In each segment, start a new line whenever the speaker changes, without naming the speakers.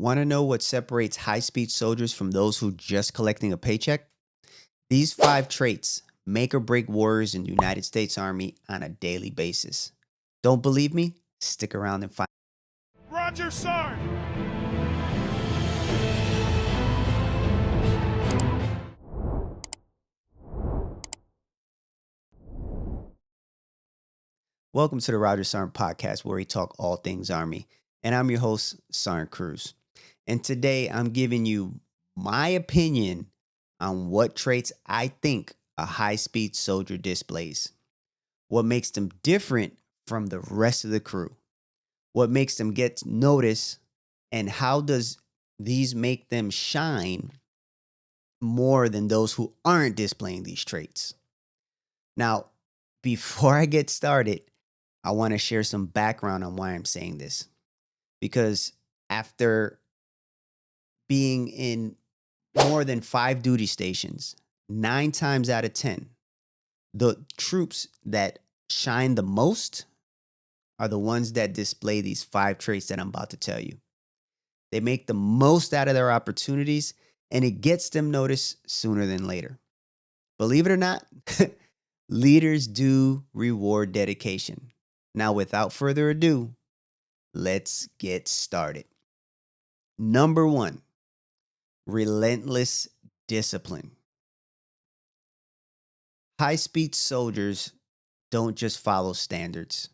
Want to know what separates high speed soldiers from those who just collecting a paycheck? These 5 traits make or break warriors in the United States Army on a daily basis. Don't believe me? Stick around and find.
Roger, sir!
Welcome to the Roger Sarn podcast, where we talk all things Army. And I'm your host, Sarn Cruz. And today I'm giving you my opinion on what traits I think a high speed soldier displays, what makes them different from the rest of the crew, what makes them get noticed, and how does these make them shine more than those who aren't displaying these traits. Now, before I get started, I want to share some background on why I'm saying this. Because after being in more than 5 duty stations, 9 times out of 10, the troops that shine the most are the ones that display these 5 traits that I'm about to tell you. They make the most out of their opportunities, and it gets them noticed sooner than later. Believe it or not, leaders do reward dedication. Now, without further ado, let's get started. Number 1, relentless discipline. High-speed soldiers don't just follow standards,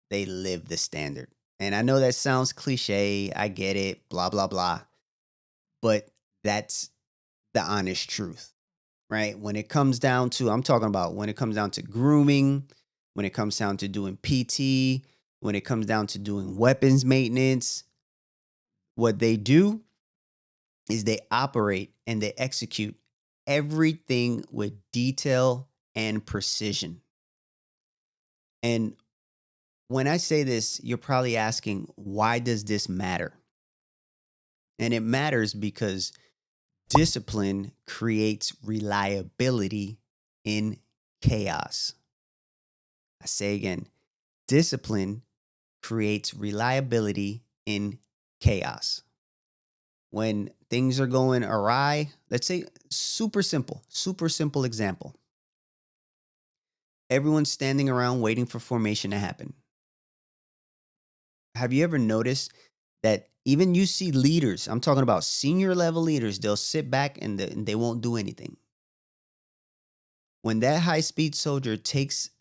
they live the standard. And I know that sounds cliche, I get it, blah, blah, blah. But that's the honest truth, right? When it comes down to, I'm talking about when it comes down to grooming, when it comes down to doing PT, when it comes down to doing weapons maintenance, what they do is they operate and they execute everything with detail and precision. And when I say this, you're probably asking, why does this matter? And it matters because discipline creates reliability in chaos. I say again, discipline creates reliability in chaos. When things are going awry, let's say super simple example. Everyone's standing around waiting for formation to happen. Have you ever noticed that even you see leaders, I'm talking about senior level leaders, they'll sit back and they won't do anything. When that high speed soldier takes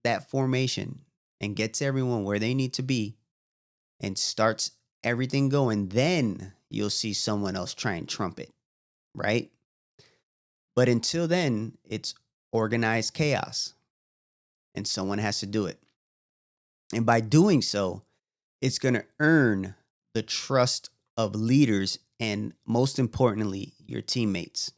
that formation and gets everyone where they need to be and starts everything going, then you'll see someone else try and trump it, right? But until then, it's organized chaos and someone has to do it. And by doing so, it's going to earn the trust of leaders and, most importantly, your teammates.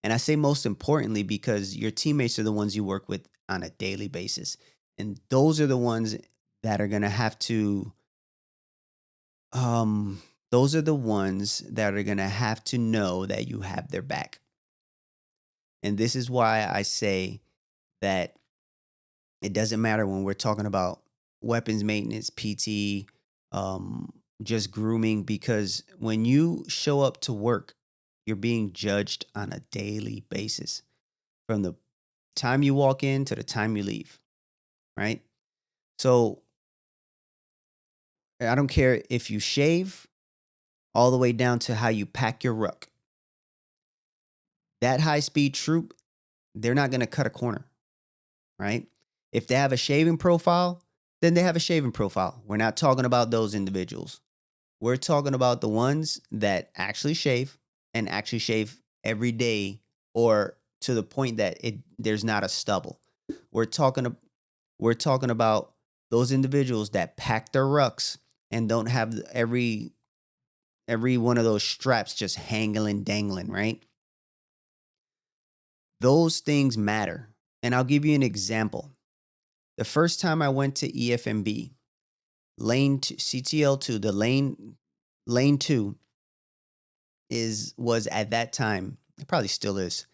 And I say most importantly because your teammates are the ones you work with on a daily basis. And those are the ones that are going to have to those are the ones that are going to have to know that you have their back. And this is why I say that it doesn't matter when we're talking about weapons maintenance, PT, just grooming, because when you show up to work, you're being judged on a daily basis from the time you walk in to the time you leave, right? So I don't care if you shave all the way down to how you pack your ruck. That high speed troop, they're not going to cut a corner, right? If they have a shaving profile, then they have a shaving profile. We're not talking about those individuals. We're talking about the ones that actually shave and actually shave every day, or to the point that there's not a stubble. We're talking about those individuals that pack their rucks and don't have every one of those straps just hanging dangling, right? Those things matter. And I'll give you an example. The first time I went to EFMB, lane two, CTL2, the lane 2 was at that time, it probably still is.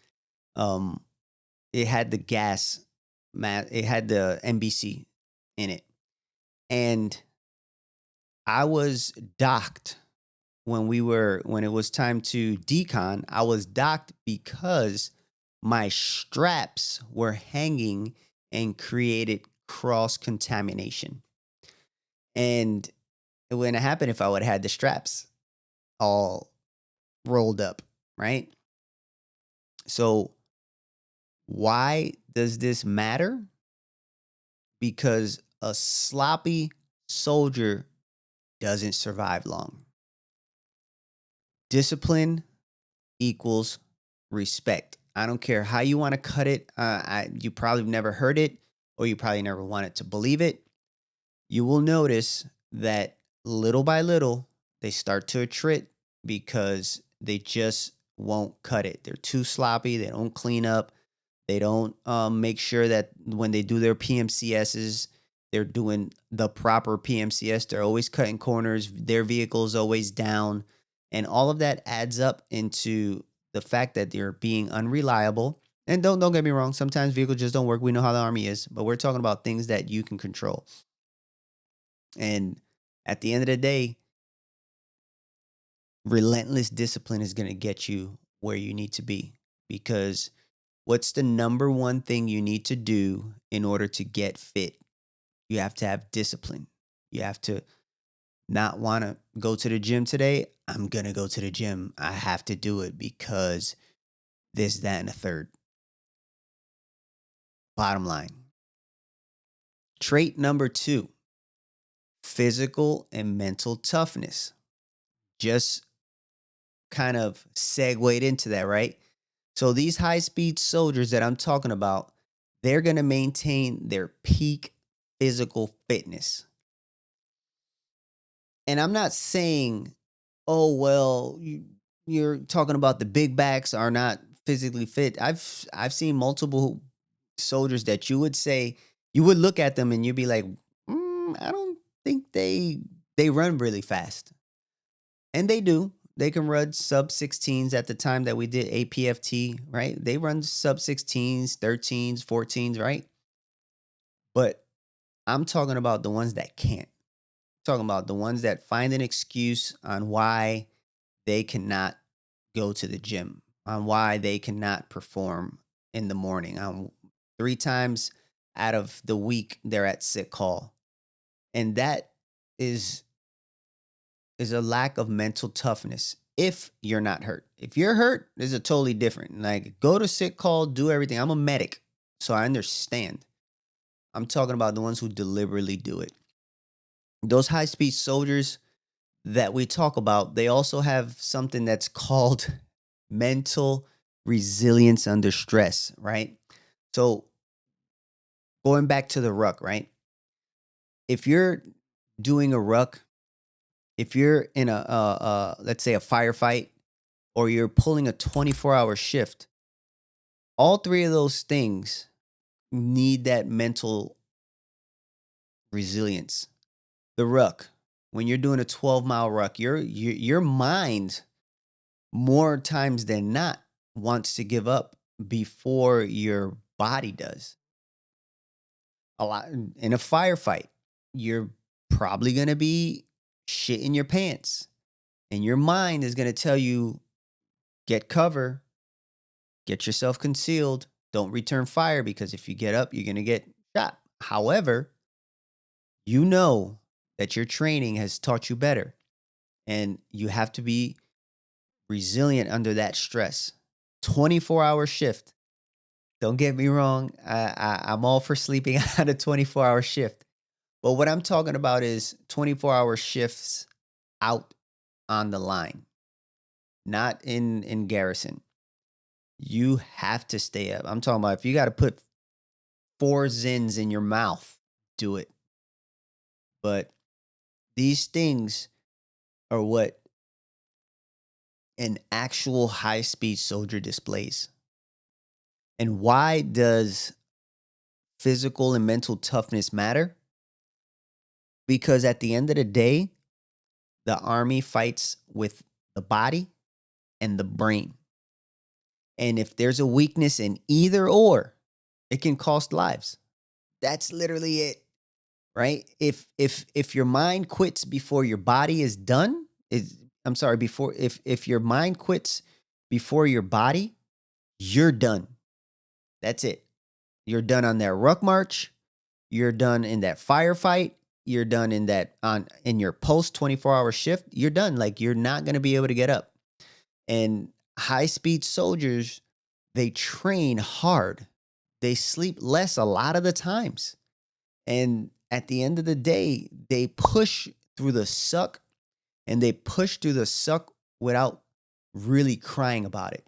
It had the it had the NBC in it. And I was docked when it was time to decon, I was docked because my straps were hanging and created cross contamination. And it wouldn't have happened if I would have had the straps all rolled up, right? So why does this matter? Because a sloppy soldier doesn't survive long. Discipline equals respect. I don't care how you want to cut it. You probably never heard it, or you probably never wanted to believe it. You will notice that little by little, they start to attrit because they just won't cut it. They're too sloppy. They don't clean up. They don't make sure that when they do their PMCSs, they're doing the proper PMCS. They're always cutting corners. Their vehicle is always down. And all of that adds up into the fact that they're being unreliable. And don't get me wrong. Sometimes vehicles just don't work. We know how the Army is. But we're talking about things that you can control. And at the end of the day, relentless discipline is going to get you where you need to be. Because what's the number one thing you need to do in order to get fit? You have to have discipline. You have to not want to go to the gym today. I'm going to go to the gym. I have to do it because this, that, and the third. Bottom line. Trait number 2, physical and mental toughness. Just kind of segued into that, right? So these high-speed soldiers that I'm talking about, they're going to maintain their peak physical fitness. And I'm not saying, oh, well, you're talking about the big backs are not physically fit. I've seen multiple soldiers that you would say, you would look at them and you'd be like, I don't think they run really fast. And they do. They can run sub 16s at the time that we did APFT, right? They run sub 16s, 13s, 14s, right? But I'm talking about the ones that can't. I'm talking about the ones that find an excuse on why they cannot go to the gym, on why they cannot perform in the morning. 3 times out of the week, they're at sick call. And that is a lack of mental toughness if you're not hurt. If you're hurt, it's a totally different. Like, go to sick call, do everything. I'm a medic, so I understand. I'm talking about the ones who deliberately do it. Those high-speed soldiers that we talk about, they also have something that's called mental resilience under stress, right? So going back to the ruck, right? If you're doing a ruck, if you're in let's say a firefight, or you're pulling a 24-hour shift, all 3 of those things need that mental resilience. The ruck, when you're doing a 12-mile ruck, your mind more times than not wants to give up before your body does. A lot in a firefight, you're probably going to be shit in your pants, and your mind is going to tell you, get cover, get yourself concealed, don't return fire, because if you get up, you're going to get shot. However, you know that your training has taught you better, and you have to be resilient under that stress. 24-hour shift. Don't get me wrong. I'm all for sleeping on a 24-hour shift. But what I'm talking about is 24-hour shifts out on the line, not in garrison. You have to stay up. I'm talking about if you got to put 4 Zins in your mouth, do it. But these things are what an actual high-speed soldier displays. And why does physical and mental toughness matter? Because at the end of the day, the Army fights with the body and the brain. And if there's a weakness in either or, it can cost lives. That's literally it. Right? If your mind quits before your body is done, is I'm sorry, before if your mind quits before your body, you're done. That's it. You're done on that ruck march. You're done in that firefight. You're done in that on in your post 24-hour shift. You're done. Like you're not going to be able to get up. And high speed soldiers, they train hard. They sleep less a lot of the times. And at the end of the day, they push through the suck and they push through the suck without really crying about it.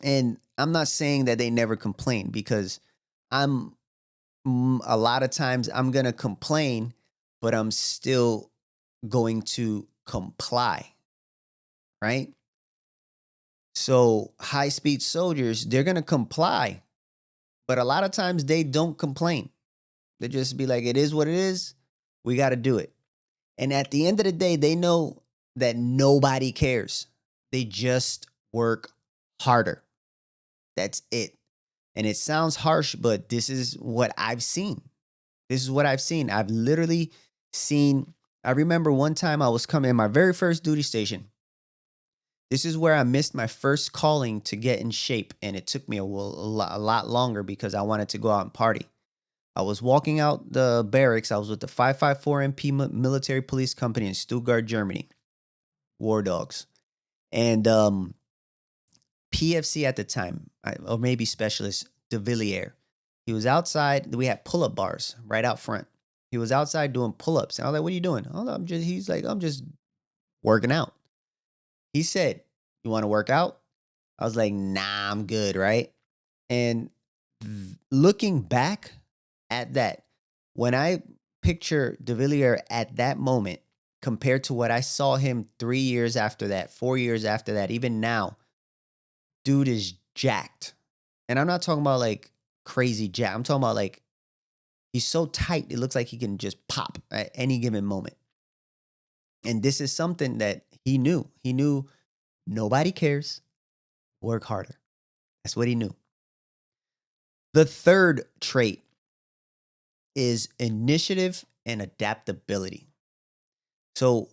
And I'm not saying that they never complain because I'm a lot of times I'm going to complain, but I'm still going to comply, right? So high speed soldiers, they're going to comply, but a lot of times they don't complain. They just be like, it is what it is. We got to do it. And at the end of the day, they know that nobody cares. They just work harder. That's it. And it sounds harsh, but this is what I've seen. This is what I've seen. I've literally seen. I remember one time I was coming in my very first duty station. This is where I missed my first calling to get in shape. And it took me a lot longer because I wanted to go out and party. I was walking out the barracks. I was with the 554 MP military police company in Stuttgart, Germany. War dogs. And PFC at the time, or maybe specialist de Villiers. He was outside. We had pull-up bars right out front. He was outside doing pull-ups. And I was like, what are you doing? Oh, he's like, I'm just working out. He said, you want to work out? I was like, nah, I'm good, right? And looking back at that, when I picture de Villiers at that moment, compared to what I saw him 3 years after that, 4 years after that, even now, dude is jacked. And I'm not talking about like crazy jack. I'm talking about like he's so tight, it looks like he can just pop at any given moment. And this is something that he knew. He knew nobody cares. Work harder. That's what he knew. The third trait is initiative and adaptability. So,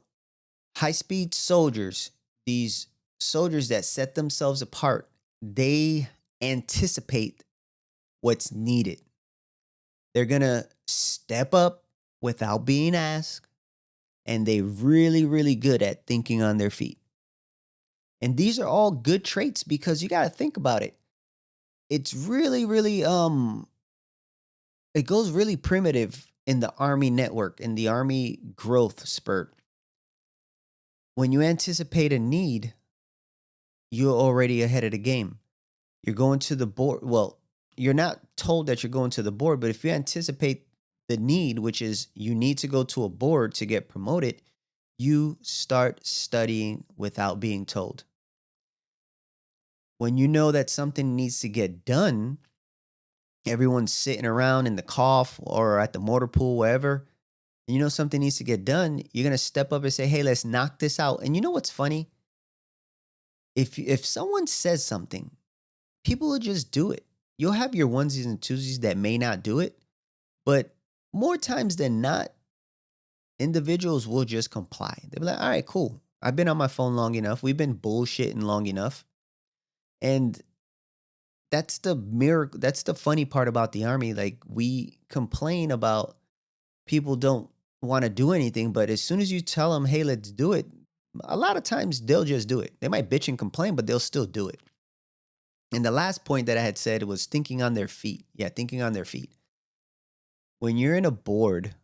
high speed soldiers, these soldiers that set themselves apart, they anticipate what's needed. They're going to step up without being asked, and they really good at thinking on their feet. And these are all good traits because you got to think about it. It's really it goes really primitive in the Army network, in the Army growth spurt. When you anticipate a need, you're already ahead of the game. You're going to the board. Well, you're not told that you're going to the board, but if you anticipate the need, which is you need to go to a board to get promoted, you start studying without being told. When you know that something needs to get done, everyone's sitting around in the cough or at the motor pool, wherever, and you know something needs to get done, you're going to step up and say, hey, let's knock this out. And you know what's funny? If someone says something, people will just do it. You'll have your onesies and twosies that may not do it, but more times than not, individuals will just comply. They'll be like, all right, cool. I've been on my phone long enough. We've been bullshitting long enough. And that's the miracle. That's the funny part about the Army. Like, we complain about people don't want to do anything, but as soon as you tell them, hey, let's do it, a lot of times they'll just do it. They might bitch and complain, but they'll still do it. And the last point that I had said was thinking on their feet. Yeah, thinking on their feet. When you're in a board,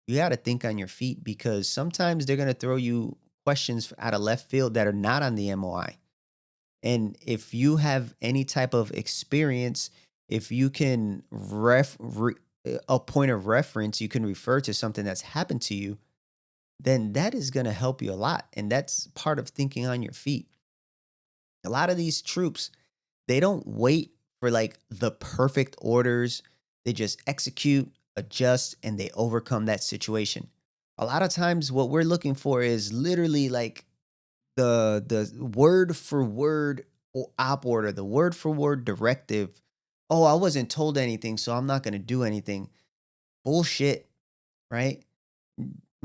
you got to think on your feet because sometimes they're going to throw you questions out of left field that are not on the MOI. And if you have any type of experience, if you can a point of reference, you can refer to something that's happened to you, then that is going to help you a lot. And that's part of thinking on your feet. A lot of these troops, they don't wait for like the perfect orders. They just execute, adjust, and they overcome that situation. A lot of times what we're looking for is literally like the word for word op order, the word for word directive. Oh, I wasn't told anything, so I'm not going to do anything. Bullshit, right?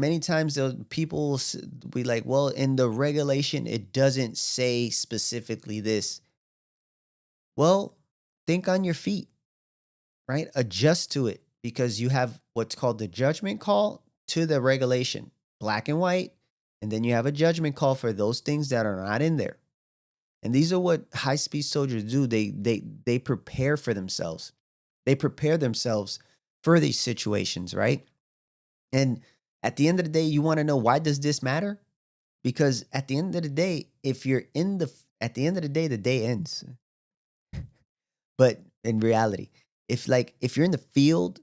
many times people will be like, well, in the regulation, it doesn't say specifically this. Well, think on your feet, right? Adjust to it because you have what's called the judgment call to the regulation, black and white. And then you have a judgment call for those things that are not in there. And these are what high speed soldiers do. They prepare for themselves. They prepare themselves for these situations, right? And at the end of the day, you want to know, why does this matter? Because at the end of the day, if you're in the at the end of the day ends. But in reality, if you're in the field,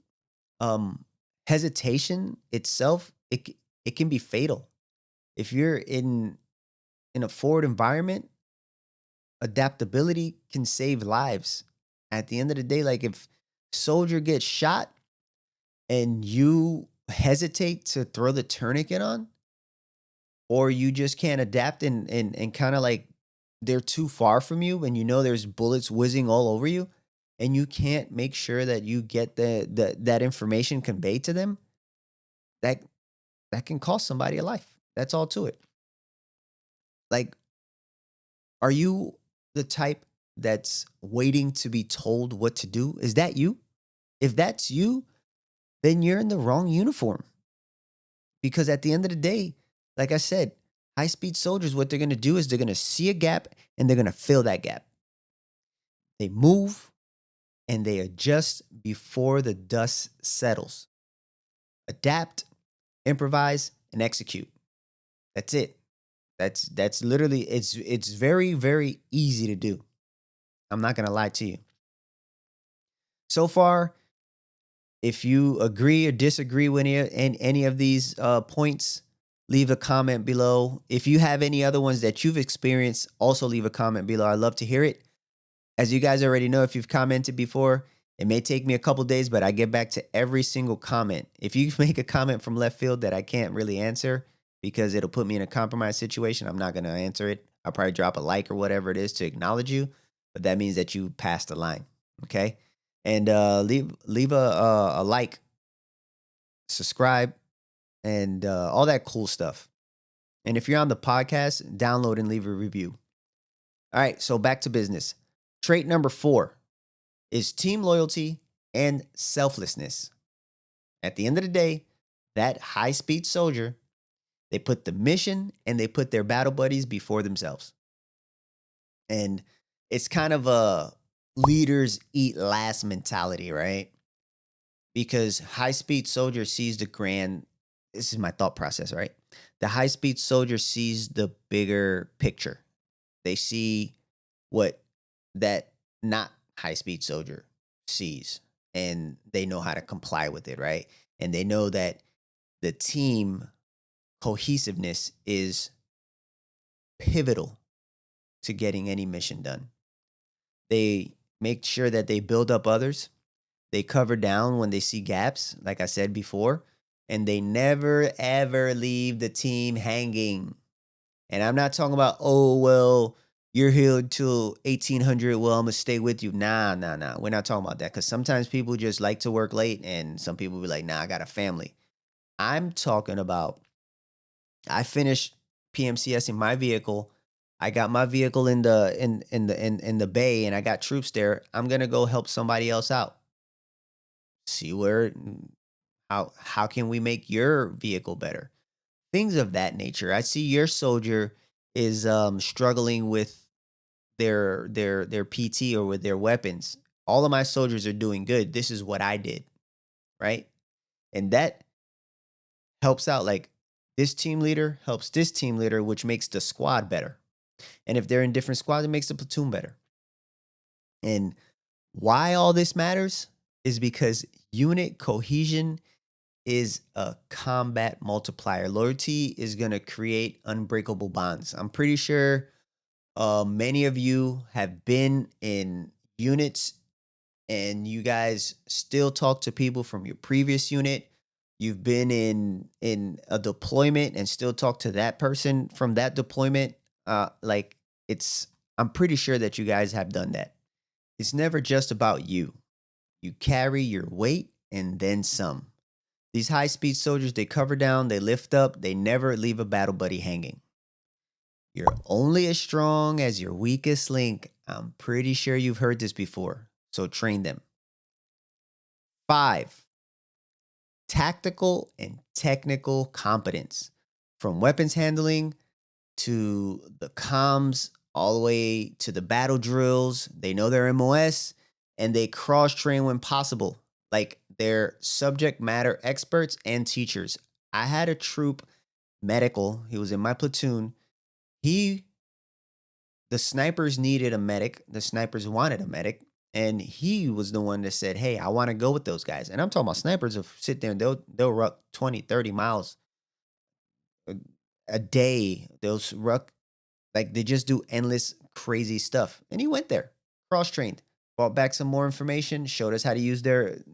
um hesitation itself, it can be fatal. If you're in a forward environment, adaptability can save lives. At the end of the day, like if soldier gets shot and you hesitate to throw the tourniquet on, or you just can't adapt and kind of like they're too far from you and you know there's bullets whizzing all over you, and you can't make sure that you get that information conveyed to them, that that can cost somebody a life. That's all to it. Like, are you the type that's waiting to be told what to do? Is that you? If that's you, then you're in the wrong uniform. Because at the end of the day, like I said, high speed soldiers, what they're going to do is they're going to see a gap and they're going to fill that gap. They move and they adjust before the dust settles. Adapt, improvise, and execute. That's it. That's literally, it's very, very easy to do. I'm not going to lie to you. So far, if you agree or disagree with any of these points, leave a comment below. If you have any other ones that you've experienced, also leave a comment below. I'd love to hear it. As you guys already know, if you've commented before, it may take me a couple days, but I get back to every single comment. If you make a comment from left field that I can't really answer because it'll put me in a compromised situation, I'm not going to answer it. I'll probably drop a like or whatever it is to acknowledge you, but that means that you passed the line. Okay. And leave a like, subscribe, and all that cool stuff. And if you're on the podcast, download and leave a review. All right, so back to business. Trait number 4 is team loyalty and selflessness. At the end of the day, that high speed soldier, they put the mission and they put their battle buddies before themselves. And it's kind of a leaders eat last mentality, right? Because high speed soldier sees the grand, this is my thought process, right? The high speed soldier sees the bigger picture. They see what that not high speed soldier sees, and they know how to comply with it, right? And they know that the team cohesiveness is pivotal to getting any mission done. They make sure that they build up others. They cover down when they see gaps, like I said before, and they never ever leave the team hanging. And I'm not talking about, oh, well, you're here till 1800. Well, I'm going to stay with you. Nah. We're not talking about that, because sometimes people just like to work late and some people be like, nah, I got a family. I'm talking about, I finished PMCS in my vehicle. I got my vehicle in the bay and I got troops there. I'm going to go help somebody else out. See where, how can we make your vehicle better? Things of that nature. I see your soldier is struggling with their PT or with their weapons. All of my soldiers are doing good. This is what I did, right? And that helps out. Like, this team leader helps this team leader, which makes the squad better. And if they're in different squads, it makes the platoon better. And why all this matters is because unit cohesion is a combat multiplier. Loyalty is going to create unbreakable bonds. I'm pretty sure many of you have been in units and you guys still talk to people from your previous unit. You've been in a deployment and still talk to that person from that deployment. Like, I'm pretty sure that you guys have done that. It's never just about you. You carry your weight and then some. These high speed soldiers, they cover down, they lift up, they never leave a battle buddy hanging. You're only as strong as your weakest link. I'm pretty sure you've heard this before. So train them. 5, tactical and technical competence. From weapons handling to the comms, all the way to the battle drills. They know their MOS and they cross train when possible. Like they're subject matter experts and teachers. I had a troop medical, he was in my platoon. He The snipers needed a medic, the snipers wanted a medic, and he was the one that said, "Hey, I want to go with those guys." And I'm talking about snipers who sit there and they'll ruck 20, 30 miles a, a day. They'll ruck, like they just do endless crazy stuff. And he went there, cross trained, brought back some more information, showed us how to use their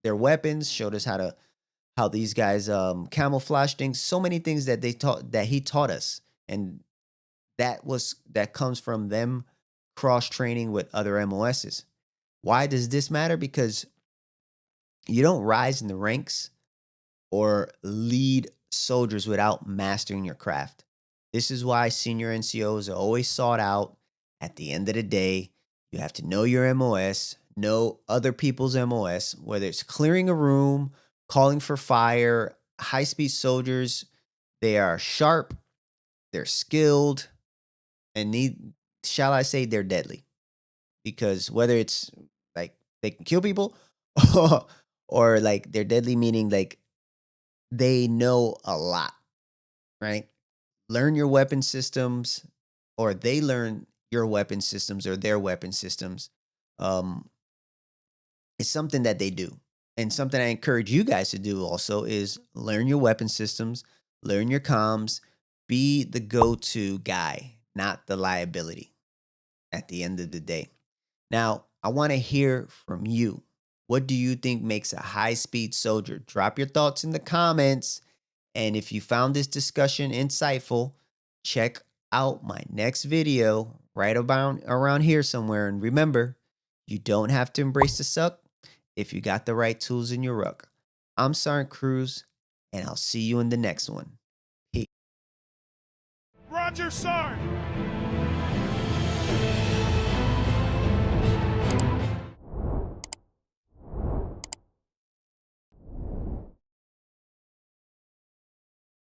weapons, showed us how these guys camouflage things, so many things that he taught us. And that comes from them cross training with other MOSs. Why does this matter? Because you don't rise in the ranks or lead soldiers without mastering your craft. This is why senior NCOs are always sought out. At the end of the day, you have to know your MOS, know other people's MOS, whether it's clearing a room, calling for fire. High speed soldiers, they are sharp, they're skilled, and shall I say, they're deadly. Because whether it's like they can kill people or like they're deadly, meaning like they know a lot, right? Learn your weapon systems, or they learn your weapon systems or their weapon systems. Um, it's something that they do. And something I encourage you guys to do also is learn your weapon systems, learn your comms, be the go to guy, not the liability at the end of the day. Now, I want to hear from you. What do you think makes a high speed soldier? Drop your thoughts in the comments. And if you found this discussion insightful, check out my next video right about around here somewhere. And remember, you don't have to embrace the suck if you got the right tools in your ruck. I'm Sergeant Cruz, and I'll see you in the next one. Peace.
Roger, Sarn.